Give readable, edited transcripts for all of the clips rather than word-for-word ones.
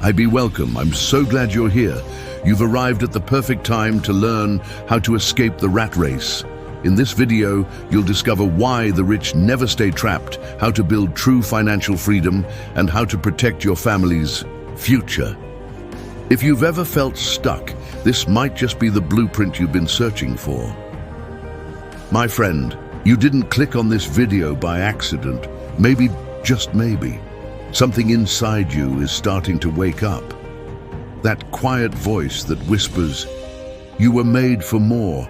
Welcome. I'm so glad you're here. You've arrived at the perfect time to learn how to escape the rat race. In this video, you'll discover why the rich never stay trapped, how to build true financial freedom, and how to protect your family's future. If you've ever felt stuck, this might just be the blueprint you've been searching for. My friend, you didn't click on this video by accident. Maybe, just maybe, something inside you is starting to wake up. That quiet voice that whispers, "You were made for more."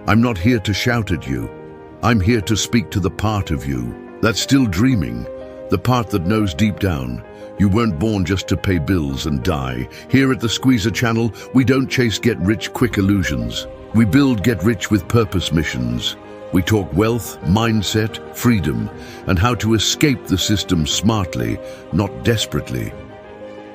I'm not here to shout at you. I'm here to speak to the part of you that's still dreaming, the part that knows deep down you weren't born just to pay bills and die. Here at the SKWIZR channel, we don't chase get-rich-quick illusions. We build get-rich-with-purpose missions. We talk wealth, mindset, freedom, and how to escape the system smartly, not desperately.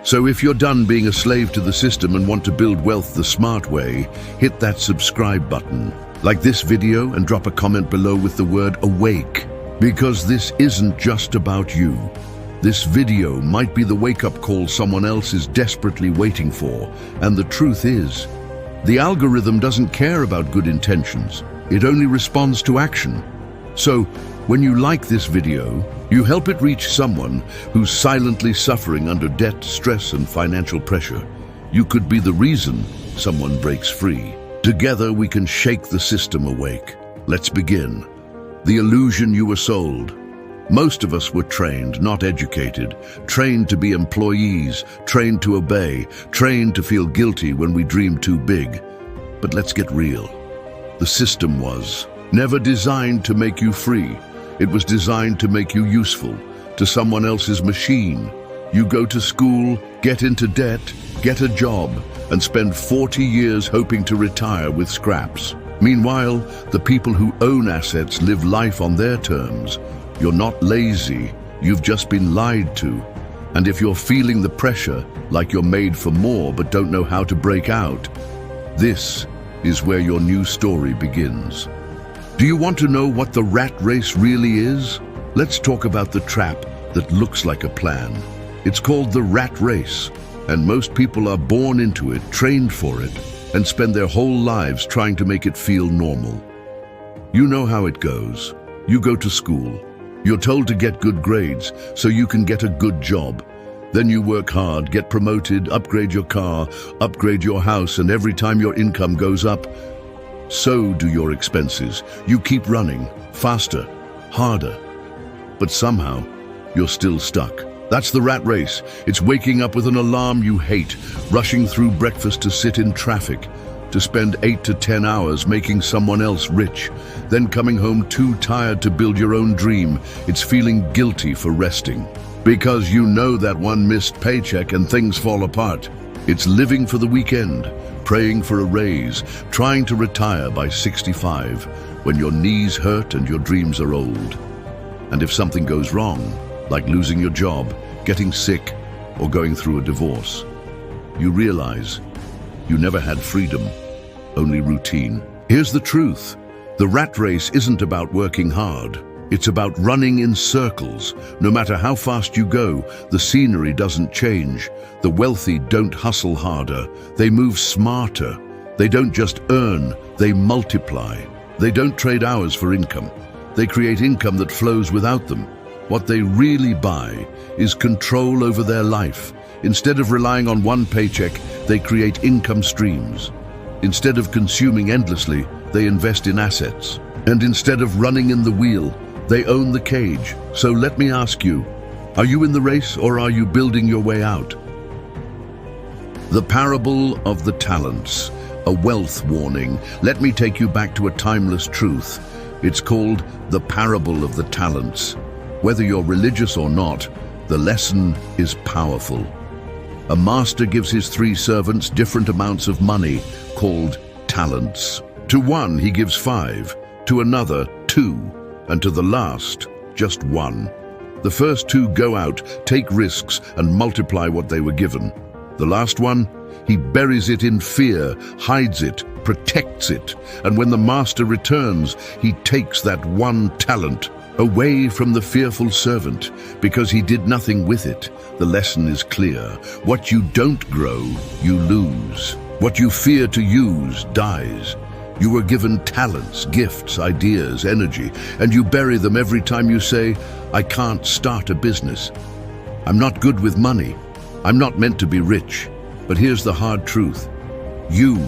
So if you're done being a slave to the system and want to build wealth the smart way, hit that subscribe button. Like this video and drop a comment below with the word awake, because this isn't just about you. This video might be the wake-up call someone else is desperately waiting for, and the truth is, the algorithm doesn't care about good intentions. It only responds to action. So, when you like this video, you help it reach someone who's silently suffering under debt, stress, and financial pressure. You could be the reason someone breaks free. Together we can shake the system awake. Let's begin. The illusion you were sold. Most of us were trained, not educated, trained to be employees, trained to obey, trained to feel guilty when we dream too big. But let's get real. The system was never designed to make you free. It was designed to make you useful to someone else's machine. You go to school, get into debt, get a job, and spend 40 years hoping to retire with scraps. Meanwhile, the people who own assets live life on their terms. You're not lazy, you've just been lied to. And if you're feeling the pressure, like you're made for more but don't know how to break out, this is where your new story begins. Do you want to know what the rat race really is? Let's talk about the trap that looks like a plan. It's called the rat race, and most people are born into it, trained for it, and spend their whole lives trying to make it feel normal. You know how it goes. You go to school. You're told to get good grades so you can get a good job. Then you work hard, get promoted, upgrade your car, upgrade your house, and every time your income goes up, so do your expenses. You keep running, faster, harder. But somehow, you're still stuck. That's the rat race. It's waking up with an alarm you hate, rushing through breakfast to sit in traffic, to spend 8 to 10 hours making someone else rich, then coming home too tired to build your own dream. It's feeling guilty for resting. Because you know that one missed paycheck and things fall apart. It's living for the weekend, praying for a raise, trying to retire by 65, when your knees hurt and your dreams are old. And if something goes wrong, like losing your job, getting sick, or going through a divorce, you realize you never had freedom, only routine. Here's the truth. The rat race isn't about working hard. It's about running in circles. No matter how fast you go, the scenery doesn't change. The wealthy don't hustle harder. They move smarter. They don't just earn, they multiply. They don't trade hours for income. They create income that flows without them. What they really buy is control over their life. Instead of relying on one paycheck, they create income streams. Instead of consuming endlessly, they invest in assets. And instead of running in the wheel, they own the cage. So let me ask you, are you in the race or are you building your way out? The parable of the talents, a wealth warning. Let me take you back to a timeless truth. It's called the parable of the talents. Whether you're religious or not, the lesson is powerful. A master gives his 3 servants different amounts of money, called talents. To one he gives 5, to another 2, and to the last, just 1. The first 2 go out, take risks, and multiply what they were given. The last one, he buries it in fear, hides it, protects it, and when the master returns, he takes that 1 talent Away from the fearful servant, because he did nothing with it. The lesson is clear. What you don't grow, you lose. What you fear to use dies. You were given talents, gifts, ideas, energy, and you bury them every time you say, I can't start a business. I'm not good with money. I'm not meant to be rich. But here's the hard truth. You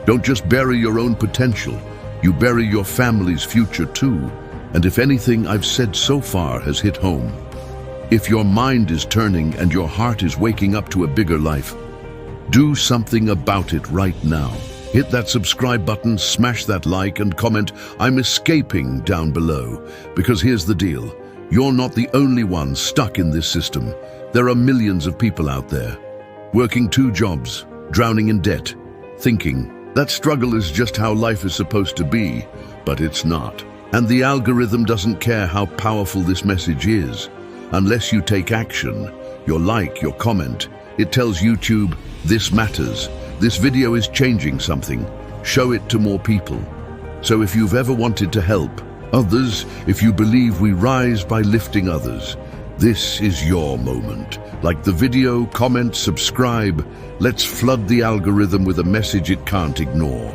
don't just bury your own potential, you bury your family's future too. And if anything I've said so far has hit home, if your mind is turning and your heart is waking up to a bigger life, do something about it right now. Hit that subscribe button, smash that like, and comment, I'm escaping down below. Because here's the deal. You're not the only one stuck in this system. There are millions of people out there, working 2 jobs, drowning in debt, thinking that struggle is just how life is supposed to be, but it's not. And the algorithm doesn't care how powerful this message is. Unless you take action, your like, your comment, it tells YouTube, this matters. This video is changing something. Show it to more people. So if you've ever wanted to help others, if you believe we rise by lifting others, this is your moment. Like the video, comment, subscribe. Let's flood the algorithm with a message it can't ignore.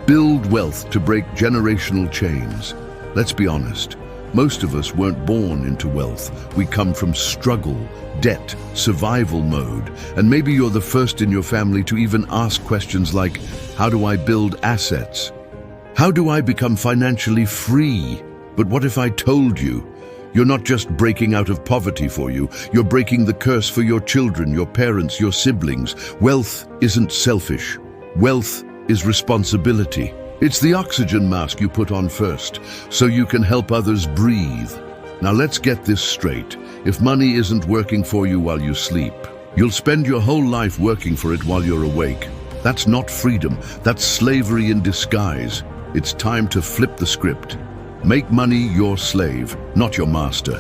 Build wealth to break generational chains. Let's be honest, most of us weren't born into wealth. We come from struggle, debt, survival mode. And maybe you're the first in your family to even ask questions like, how do I build assets? How do I become financially free? But what if I told you, you're not just breaking out of poverty for you, you're breaking the curse for your children, your parents, your siblings. Wealth isn't selfish. Wealth is responsibility. It's the oxygen mask you put on first, so you can help others breathe. Now let's get this straight. If money isn't working for you while you sleep, you'll spend your whole life working for it while you're awake. That's not freedom, that's slavery in disguise. It's time to flip the script. Make money your slave, not your master.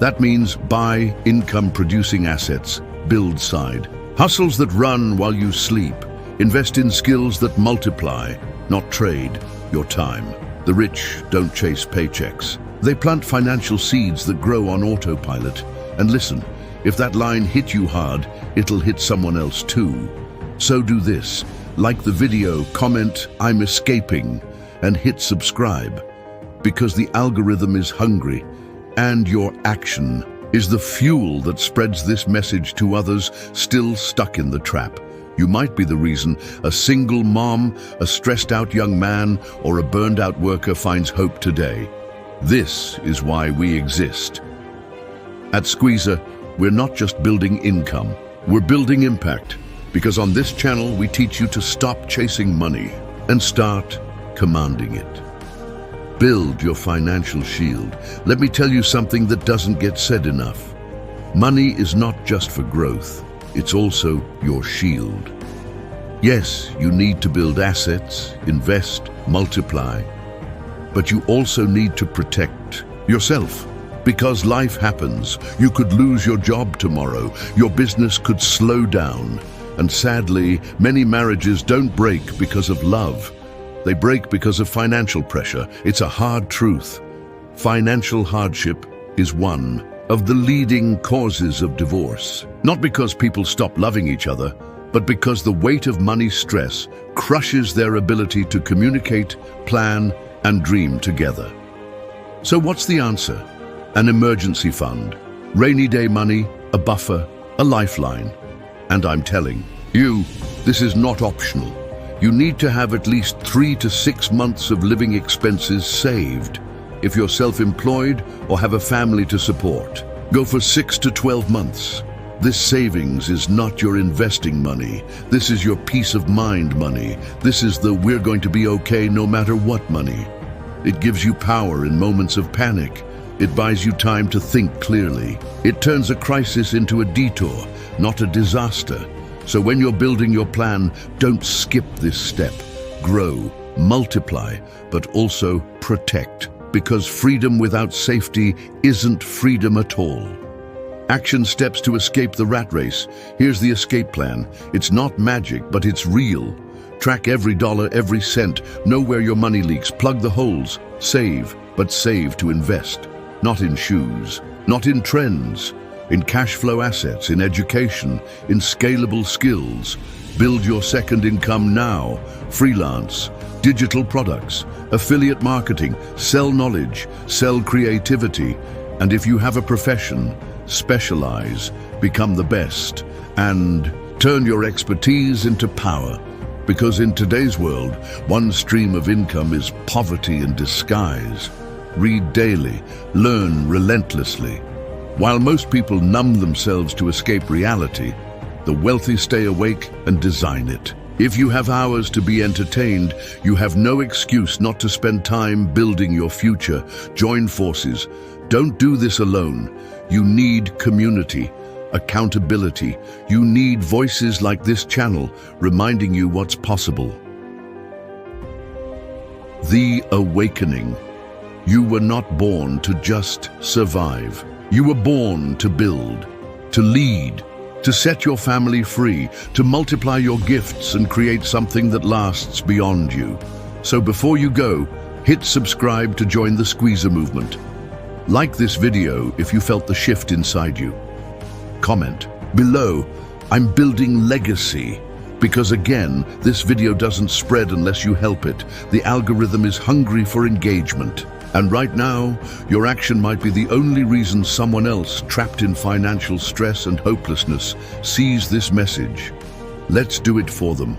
That means buy income-producing assets, build side hustles that run while you sleep. Invest in skills that multiply, not trade your time. The rich don't chase paychecks. They plant financial seeds that grow on autopilot. And listen, if that line hit you hard, it'll hit someone else too. So do this. Like the video, comment, I'm escaping, and hit subscribe. Because the algorithm is hungry, and your action is the fuel that spreads this message to others still stuck in the trap. You might be the reason a single mom, a stressed-out young man, or a burned-out worker finds hope today. This is why we exist. At SKWIZR, we're not just building income, we're building impact. Because on this channel, we teach you to stop chasing money and start commanding it. Build your financial shield. Let me tell you something that doesn't get said enough. Money is not just for growth, it's also your shield. Yes, you need to build assets, invest, multiply, but you also need to protect yourself. Because life happens. You could lose your job tomorrow, your business could slow down, and sadly, many marriages don't break because of love. They break because of financial pressure. It's a hard truth. Financial hardship is one of the leading causes of divorce. Not because people stop loving each other, but because the weight of money stress crushes their ability to communicate, plan, and dream together. So what's the answer? An emergency fund, rainy day money, a buffer, a lifeline. And I'm telling you, this is not optional. You need to have at least 3 to 6 months of living expenses saved. If you're self-employed or have a family to support, go for 6 to 12 months. This savings is not your investing money. This is your peace of mind money. This is the we're going to be okay no matter what money. It gives you power in moments of panic. It buys you time to think clearly. It turns a crisis into a detour, not a disaster. So when you're building your plan, don't skip this step. Grow, multiply, but also protect. Because freedom without safety isn't freedom at all. Action steps to escape the rat race. Here's the escape plan. It's not magic, but it's real. Track every dollar, every cent. Know where your money leaks. Plug the holes. Save, but save to invest. not in shoes, not in trends, in cash flow assets, in education, in scalable skills. Build your second income now. Freelance, digital products, affiliate marketing, sell knowledge, sell creativity. And if you have a profession, specialize, become the best, and turn your expertise into power. Because in today's world, one stream of income is poverty in disguise. Read daily, learn relentlessly. While most people numb themselves to escape reality, the wealthy stay awake and design it. If you have hours to be entertained, you have no excuse not to spend time building your future. Join forces. Don't do this alone. You need community, accountability. You need voices like this channel reminding you what's possible. The awakening. You were not born to just survive. You were born to build, to lead, to set your family free, to multiply your gifts and create something that lasts beyond you. So before you go, hit subscribe to join the SKWIZR movement. Like this video if you felt the shift inside you. Comment below, I'm building legacy. Because again, this video doesn't spread unless you help it. The algorithm is hungry for engagement. And right now, your action might be the only reason someone else trapped in financial stress and hopelessness sees this message. Let's do it for them.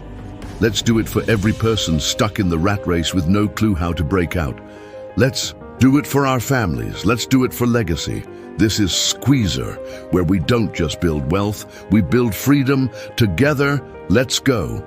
Let's do it for every person stuck in the rat race with no clue how to break out. Let's do it for our families. Let's do it for legacy. This is SKWIZR, where we don't just build wealth, we build freedom. Together, let's go.